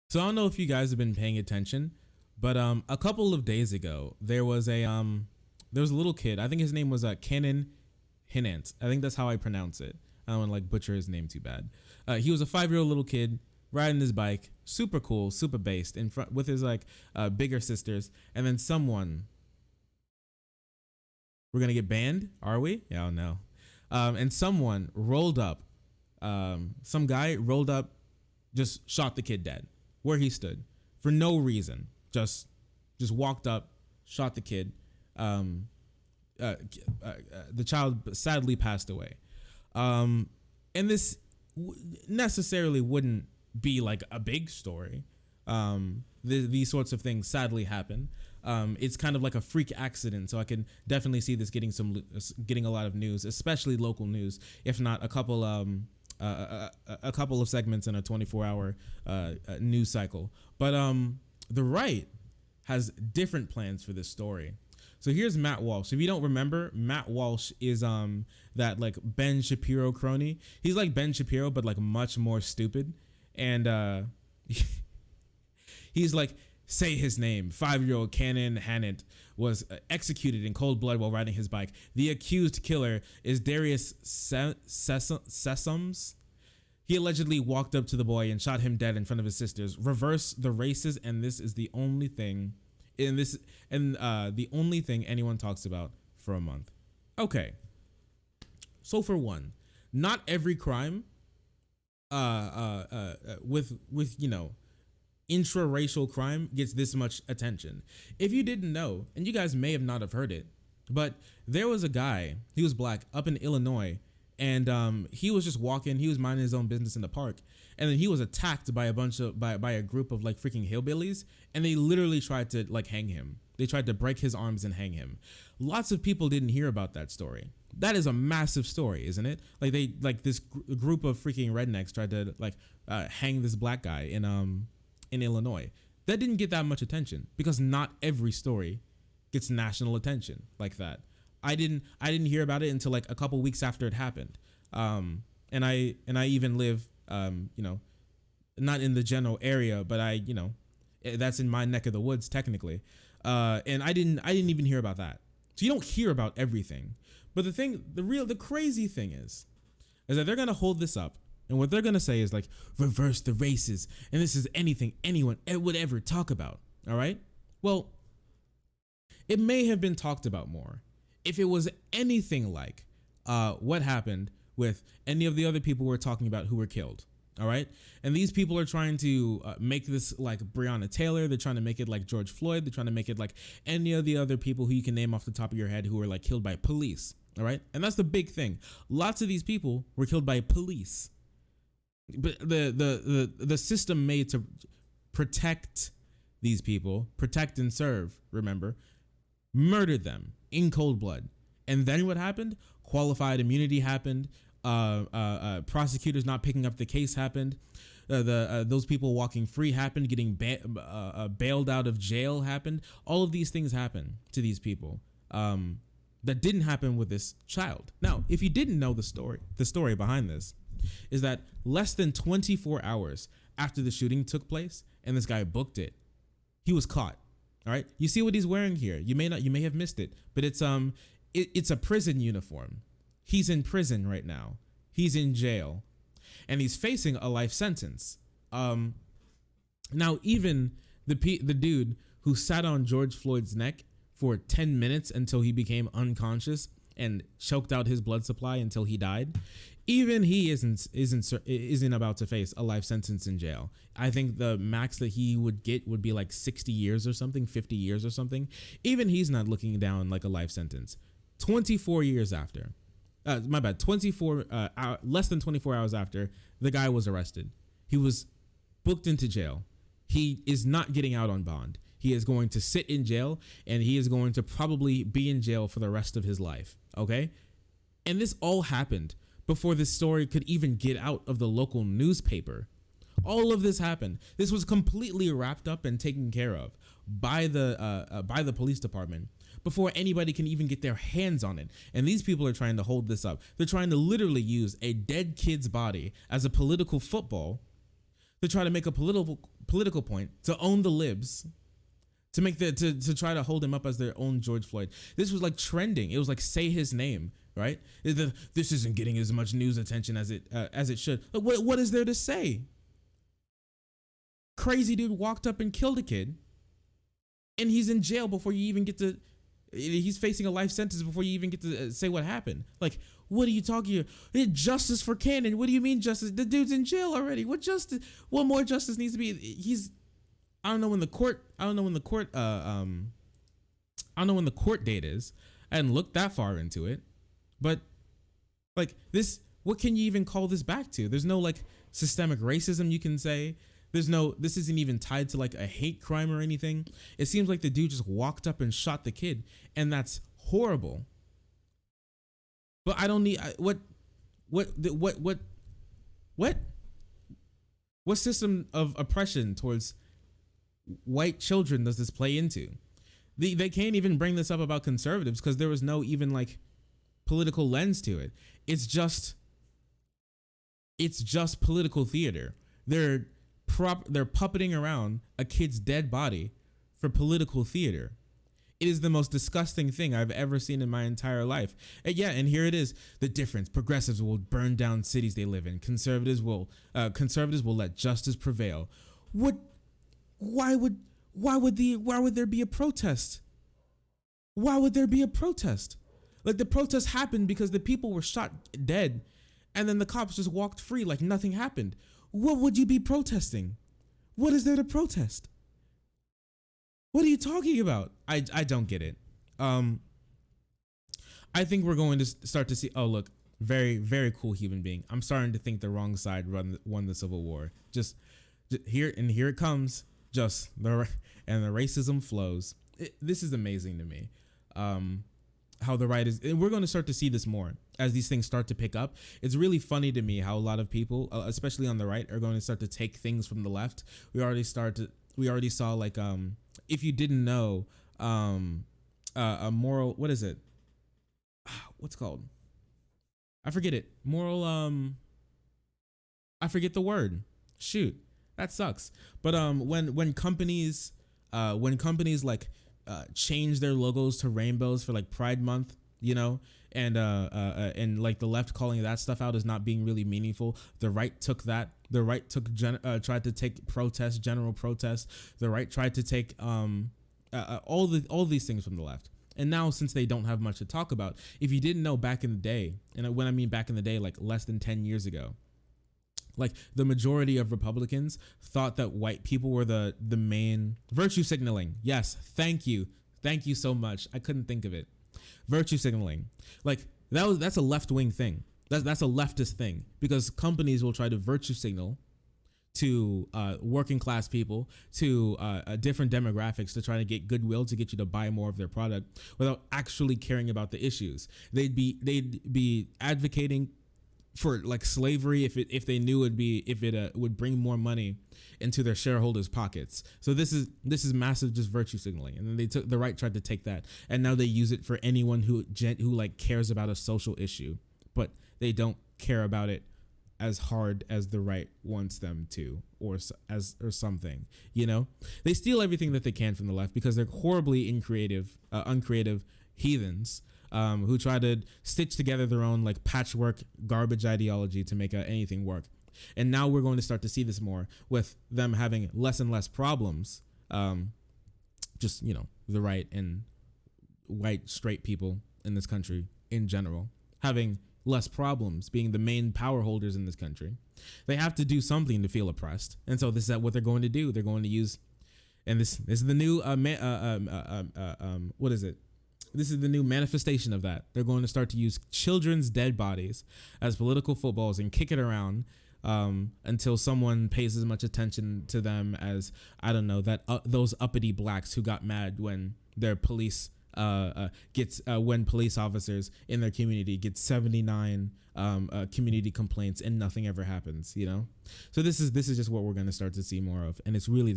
So I don't know if you guys have been paying attention, but a couple of days ago there was a little kid. I think his name was Kenan Hinant. I think that's how I pronounce it. I don't want to like butcher his name too bad. He was a 5-year-old little kid riding his bike, super cool, super based, in front with his bigger sisters, and then someone. We're gonna get banned, are we? Yeah, I don't know. And someone rolled up. Some guy rolled up, just shot the kid dead where he stood for no reason. Just walked up, shot the kid. Um, the child sadly passed away. And this necessarily wouldn't be like a big story. These sorts of things sadly happen. It's kind of like a freak accident, so I can definitely see this getting a lot of news, especially local news, if not a couple of segments in a 24-hour news cycle. But the right has different plans for this story. So here's Matt Walsh. If you don't remember, Matt Walsh is that like Ben Shapiro crony. He's like Ben Shapiro, but like much more stupid. And he's like, say his name. 5-year-old Kenan Hinant was executed in cold blood while riding his bike. The accused killer is Darius Sessoms. He allegedly walked up to the boy and shot him dead in front of his sisters. Reverse the races, and this is the only thing the only thing anyone talks about for a month. Okay. So for one, not every crime with intra-racial crime gets this much attention. If you didn't know, and you guys may have not have heard it, but there was a guy, he was black, up in Illinois, and he was just walking, he was minding his own business in the park, and then he was attacked by a group of like freaking hillbillies, and they literally tried to like hang him. They tried to break his arms and hang him. Lots of people didn't hear about that story. That is a massive story, isn't it? Like this group of freaking rednecks tried to hang this black guy in Illinois. That didn't get that much attention because not every story gets national attention like that. I didn't hear about it until like a couple weeks after it happened. And I even live not in the general area, but that's in my neck of the woods technically. And I didn't even hear about that. So you don't hear about everything. But the crazy thing is that they're gonna hold this up, and what they're gonna say is like, reverse the races, and this is anything anyone would ever talk about. All right. Well, it may have been talked about more if it was anything like what happened with any of the other people we're talking about who were killed. All right. And these people are trying to make this like Breonna Taylor. They're trying to make it like George Floyd. They're trying to make it like any of the other people who you can name off the top of your head who were like killed by police. All right. And that's the big thing. Lots of these people were killed by police. But the system made to protect these people, protect and serve, remember, murdered them in cold blood. And then what happened? Qualified immunity happened. Prosecutors not picking up the case happened. Those people walking free happened. Getting bailed out of jail happened. All of these things happened to these people that didn't happen with this child. Now, if you didn't know the story behind this is that less than 24 hours after the shooting took place and this guy booked it, he was caught. All right. You see what he's wearing here. You may have missed it, but it's a prison uniform. He's in prison right now. He's in jail, and he's facing a life sentence. Now even the dude who sat on George Floyd's neck for 10 minutes until he became unconscious and choked out his blood supply until he died, even he isn't about to face a life sentence in jail. I think the max that he would get would be like 60 years or something, 50 years or something. Even he's not looking down like a life sentence. 24 years after. Less than 24 hours after, the guy was arrested. He was booked into jail. He is not getting out on bond. He is going to sit in jail, and he is going to probably be in jail for the rest of his life. Okay? And this all happened before this story could even get out of the local newspaper. All of this happened. This was completely wrapped up and taken care of by the police department before anybody can even get their hands on it. And these people are trying to hold this up. They're trying to literally use a dead kid's body as a political football to try to make a political point, to own the libs, to make the to try to hold him up as their own George Floyd. This was like trending. It was like say his name, right? This isn't getting as much news attention as it should. Like, what is there to say? Crazy dude walked up and killed a kid, and he's in jail before you even get to. He's facing a life sentence before you even get to say what happened. Like, what are you talking about? Justice for Cannon. What do you mean justice? The dude's in jail already. What justice? What more justice needs to be? I don't know when the court. I don't know when the court. I don't know when the court date is. I hadn't looked that far into it, but like this, what can you even call this back to? There's no like systemic racism you can say. This isn't even tied to like a hate crime or anything. It seems like the dude just walked up and shot the kid, and that's horrible. But I don't need what system of oppression towards white children does this play into? They can't even bring this up about conservatives because there was no even like political lens to it. It's just political theater. They're puppeting around a kid's dead body for political theater. It is the most disgusting thing I've ever seen in my entire life. And here it is. The difference: progressives will burn down cities they live in. Conservatives will let justice prevail. What? Why would there be a protest? Why would there be a protest? Like, the protest happened because the people were shot dead, and then the cops just walked free like nothing happened. What would you be protesting? What is there to protest? What are you talking about? I don't get it. I think we're going to start to see. Oh, look, very, very cool human being. I'm starting to think the wrong side won the Civil War. Just here it comes. The racism flows. This is amazing to me. How the right is, and we're going to start to see this more as these things start to pick up. It's really funny to me how a lot of people, especially on the right, are going to start to take things from the left. We already saw like, if you didn't know, a moral, what is it? What's it called? I forget it. Moral, I forget the word. Shoot, that sucks. But when companies like change their logos to rainbows for like Pride Month, you know, and like the left calling that stuff out as not being really meaningful. The right took that. The right tried to take general protest. The right tried to take all these things from the left. And now, since they don't have much to talk about, if you didn't know back in the day, and when I mean back in the day, like less than 10 years ago, like the majority of Republicans thought that white people were the main virtue signaling. Yes, thank you so much. I couldn't think of it. Virtue signaling, like that's a left wing thing. That's a leftist thing, because companies will try to virtue signal to working class people, to different demographics, to try to get goodwill, to get you to buy more of their product without actually caring about the issues. They'd be advocating for like slavery if they knew it would bring more money into their shareholders' pockets. So this is massive, just virtue signaling. And then the right tried to take that, and now they use it for anyone who like cares about a social issue, but they don't care about it as hard as the right wants them to, or something. You know, they steal everything that they can from the left because they're horribly uncreative heathens. Who try to stitch together their own like patchwork garbage ideology to make anything work. And now we're going to start to see this more with them having less and less problems. Just, you know, the right and white straight people in this country in general having less problems being the main power holders in this country. They have to do something to feel oppressed. And so this is what they're going to do. They're going to use, and this is the new, what is it? This is the new manifestation of that. They're going to start to use children's dead bodies as political footballs and kick it around until someone pays as much attention to them as, I don't know, that those uppity blacks who got mad when their police when police officers in their community get 79 community complaints and nothing ever happens, you know? So this is just what we're going to start to see more of, and it's really